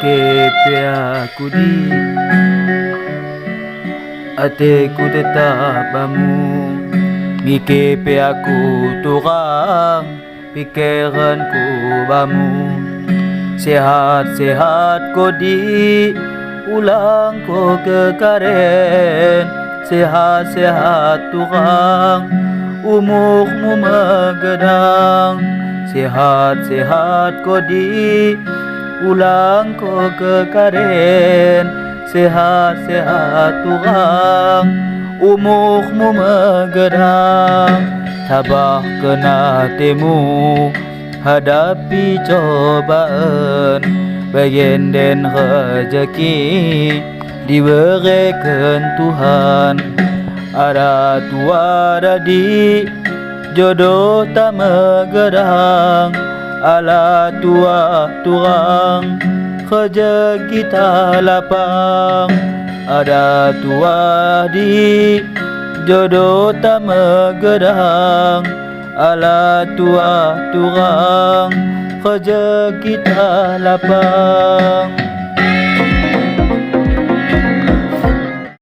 Kepe aku di hatiku tetap bamu. Kepe aku turang pikiranku bamu. Sehat-sehat ko di ulang ko kekaren. Sehat-sehat turang umurmu magedang. Sehat-sehat ko di ulang ko kekaren. Sehat-sehat turang umurmu magedang. Tabah kena temu hadapi cobaan, bagian dan rezeki diberikan Tuhan. Ada tua ada di jodoh tak megedang. Ala tua turang kerja kita lapang. Ada tua di jodoh tak megedang. Ala tua turang kerja kita lapang.